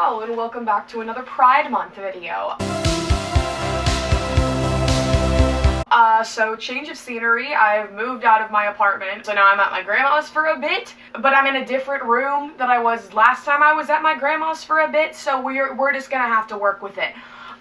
Hello and welcome back to another Pride Month video. So change of scenery. I've moved out of my apartment, so now I'm at my grandma's for a bit, but I'm in a different room than I was last time I was at my grandma's for a bit, so we're just gonna have to work with it.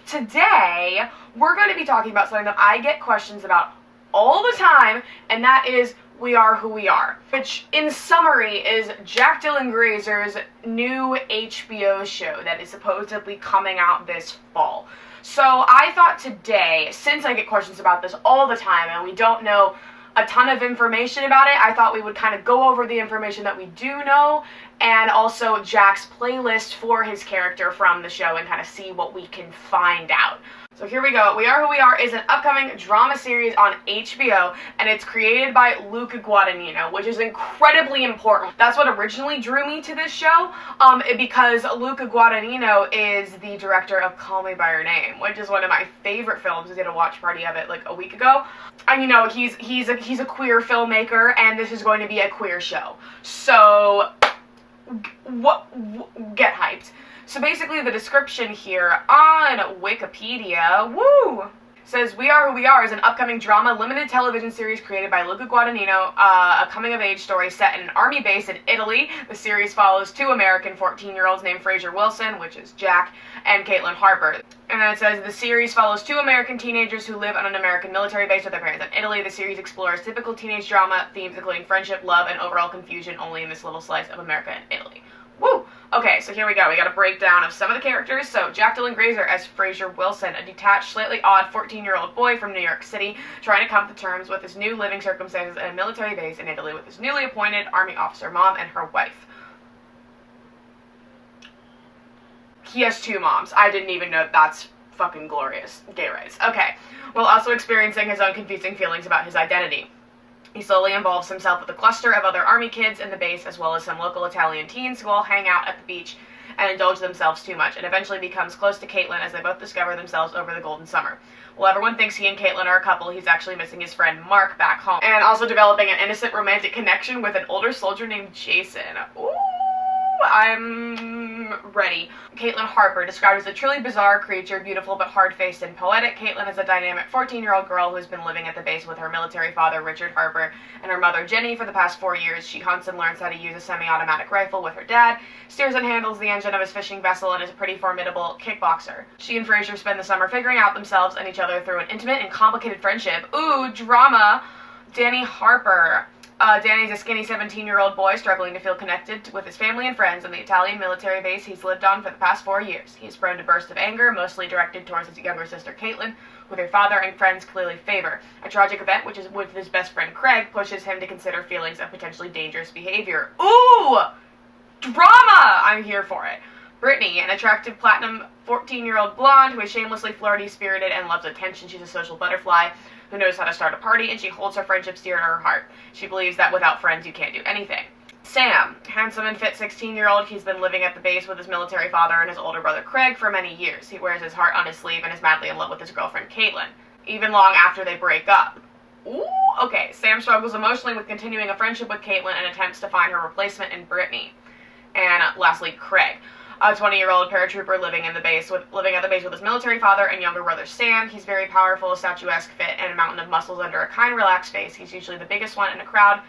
Today, we're going to be talking about something that I get questions about all the time, and that is We Are Who We Are, which in summary is Jack Dylan Grazer's new HBO show that is supposedly coming out this fall. So I thought today, since I get questions about this all the time and we don't know a ton of information about it, I thought we would kind of go over the information that we do know and also Jack's playlist for his character from the show and kind of see what we can find out. So here we go. We Are Who We Are is an upcoming drama series on HBO, and it's created by Luca Guadagnino, which is incredibly important. That's what originally drew me to this show, because Luca Guadagnino is the director of Call Me By Your Name, which is one of my favorite films. I did a watch party of it like a week ago. And you know, he's a queer filmmaker, and this is going to be a queer show. So get hyped. So basically the description here on Wikipedia, says We Are Who We Are is an upcoming drama limited television series created by Luca Guadagnino, a coming-of-age story set in an army base in Italy. The series follows two American 14-year-olds named Fraser Wilson, which is Jack, and Caitlin Harper. And then it says the series follows two American teenagers who live on an American military base with their parents in Italy. The series explores typical teenage drama themes including friendship, love, and overall confusion only in this little slice of America and Italy. Woo! Okay, so here we go. We got a breakdown of some of the characters. So, Jack Dylan Grazer as Fraser Wilson, a detached, slightly odd 14-year-old boy from New York City, trying to come to terms with his new living circumstances at a military base in Italy with his newly appointed Army officer mom and her wife. He has two moms. I didn't even know that's fucking glorious. Gay rights. Okay. While also experiencing his own confusing feelings about his identity. He slowly involves himself with a cluster of other army kids in the base, as well as some local Italian teens who all hang out at the beach and indulge themselves too much, and eventually becomes close to Caitlin as they both discover themselves over the golden summer. While everyone thinks he and Caitlin are a couple, he's actually missing his friend Mark back home, and also developing an innocent romantic connection with an older soldier named Jason. Ooh, I'm ready. Caitlin Harper, described as a truly bizarre creature, beautiful but hard-faced and poetic. Caitlin is a dynamic 14-year-old girl who has been living at the base with her military father, Richard Harper, and her mother, Jenny, for the past 4 years. She hunts and learns how to use a semi-automatic rifle with her dad, steers and handles the engine of his fishing vessel, and is a pretty formidable kickboxer. She and Fraser spend the summer figuring out themselves and each other through an intimate and complicated friendship. Ooh, drama! Danny Harper. Danny's a skinny 17-year-old boy struggling to feel connected with his family and friends on the Italian military base he's lived on for the past 4 years. He's prone to bursts of anger, mostly directed towards his younger sister Caitlin, who their father and friends clearly favor. A tragic event, which is with his best friend Craig, pushes him to consider feelings of potentially dangerous behavior. Ooh! Drama! I'm here for it. Brittany, an attractive platinum 14-year-old blonde who is shamelessly flirty, spirited, and loves attention. She's a social butterfly who knows how to start a party, and she holds her friendships dear to her heart. She believes that without friends you can't do anything. Sam, handsome and fit 16-year-old. He's been living at the base with his military father and his older brother Craig for many years. He wears his heart on his sleeve and is madly in love with his girlfriend Caitlin, even long after they break up. Ooh, okay. Sam struggles emotionally with continuing a friendship with Caitlin and attempts to find her replacement in Brittany. And lastly, Craig, a 20-year-old paratrooper living at the base with his military father and younger brother Sam. He's very powerful, statuesque fit, and a mountain of muscles under a kind, relaxed face. He's usually the biggest one in a crowd,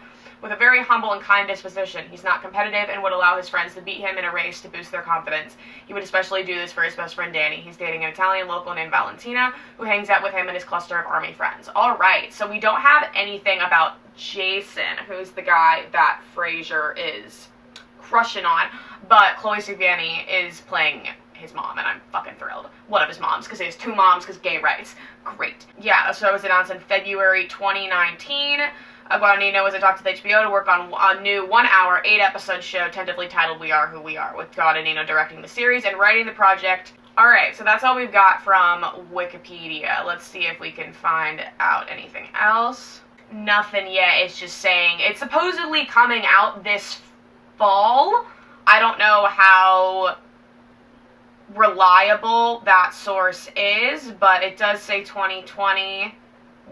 with a very humble and kind disposition. He's not competitive and would allow his friends to beat him in a race to boost their confidence. He would especially do this for his best friend Danny. He's dating an Italian local named Valentina, who hangs out with him and his cluster of army friends. Alright, so we don't have anything about Jason, who's the guy that Fraser is crushing on, but Chloe Sevigny is playing his mom, and I'm fucking thrilled. One of his moms, because he has two moms, because gay rights. Great. Yeah, the show was announced in February 2019. Guadagnino was adopted to HBO to work on a new 1-hour, 8-episode show tentatively titled We Are Who We Are, with Guadagnino directing the series and writing the project. Alright, so that's all we've got from Wikipedia. Let's see if we can find out anything else. Nothing yet. It's just saying it's supposedly coming out this fall. I don't know how reliable that source is, but it does say 2020,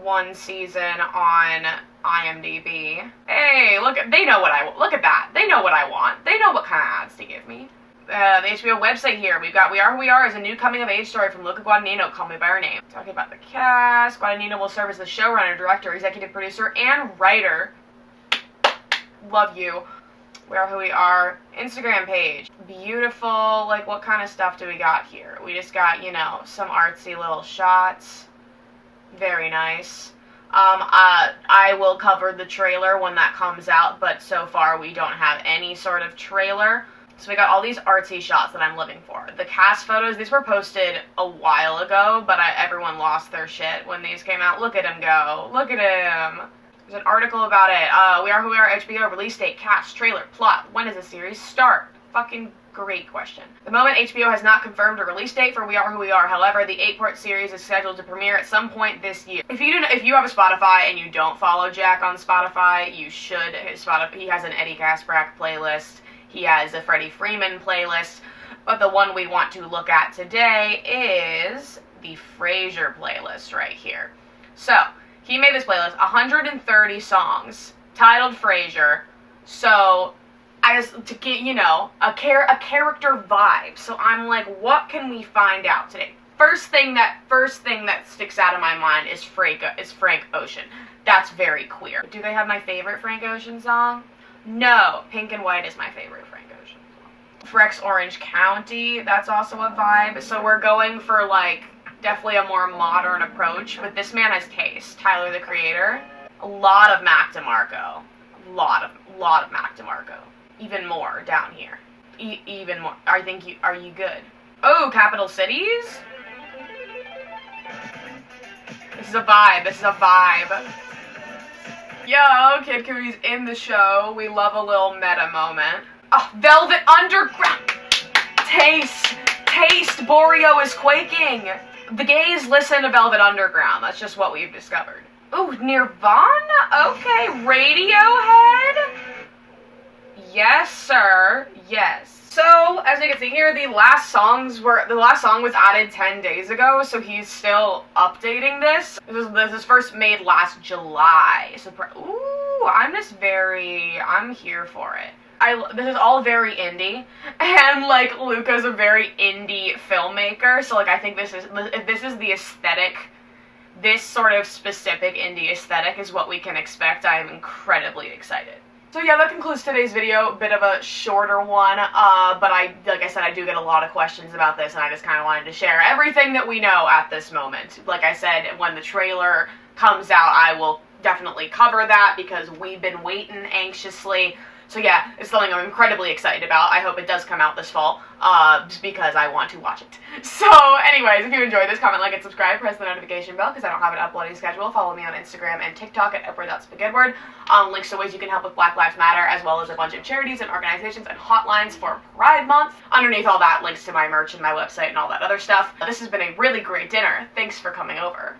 one season on IMDb. Hey, look at that. They know what I want. They know what kind of ads to give me. The HBO website here. We've got We Are Who We Are is a new coming-of-age story from Luca Guadagnino, Call Me By Your Name. Talking about the cast, Guadagnino will serve as the showrunner, director, executive producer, and writer. Love you. We Are Who We Are Instagram page. Beautiful. Like, what kind of stuff do we got here? We just got, you know, some artsy little shots. Very nice. I will cover the trailer when that comes out, but so far we don't have any sort of trailer. So we got all these artsy shots that I'm living for. The cast photos, these were posted a while ago, but everyone lost their shit when these came out. Look at him go. Look at him. There's an article about it. We Are Who We Are, HBO, release date, cast, trailer, plot. When does the series start? Fucking great question. The moment HBO has not confirmed a release date for We Are Who We Are. However, the 8-part series is scheduled to premiere at some point this year. If you have a Spotify and you don't follow Jack on Spotify, you should. He has an Eddie Kasprak playlist. He has a Freddie Freeman playlist. But the one we want to look at today is the Frasier playlist right here. So, he made this playlist, 130 songs, titled Frasier. So, to get, you know, a character vibe. So I'm like, what can we find out today? First thing that sticks out of my mind is Frank Ocean. That's very queer. Do they have my favorite Frank Ocean song? No. Pink and White is my favorite Frank Ocean song. Frex Orange County, that's also a vibe. So we're going for, like, definitely a more modern approach, but this man has taste. Tyler, the Creator. A lot of Mac DeMarco. Lot of Mac DeMarco. Even more down here. Even more. Are you good? Oh, Capital Cities? This is a vibe. Yo, Kid Cootie's in the show. We love a little meta moment. Oh, Velvet Underground! Taste! Borio is quaking! The gays listen to Velvet Underground. That's just what we've discovered. Ooh, Nirvana? Okay, Radiohead? Yes, sir. Yes. So, as you can see here, the last song was added 10 days ago, so he's still updating this. This was first made last July. So, ooh, I'm here for it. This is all very indie, and, like, Luca's a very indie filmmaker, so, like, I think if this is the aesthetic, this sort of specific indie aesthetic is what we can expect. I am incredibly excited. So yeah, that concludes today's video. Bit of a shorter one, but like I said, I do get a lot of questions about this, and I just kind of wanted to share everything that we know at this moment. Like I said, when the trailer comes out, I will definitely cover that, because we've been waiting anxiously. So yeah, it's something I'm incredibly excited about. I hope it does come out this fall, just because I want to watch it. So anyways, if you enjoyed this, comment, like, and subscribe. Press the notification bell, because I don't have an uploading schedule. Follow me on Instagram and TikTok at edward.spaghedward. Links to ways you can help with Black Lives Matter, as well as a bunch of charities and organizations and hotlines for Pride Month. Underneath all that, links to my merch and my website and all that other stuff. This has been a really great dinner. Thanks for coming over.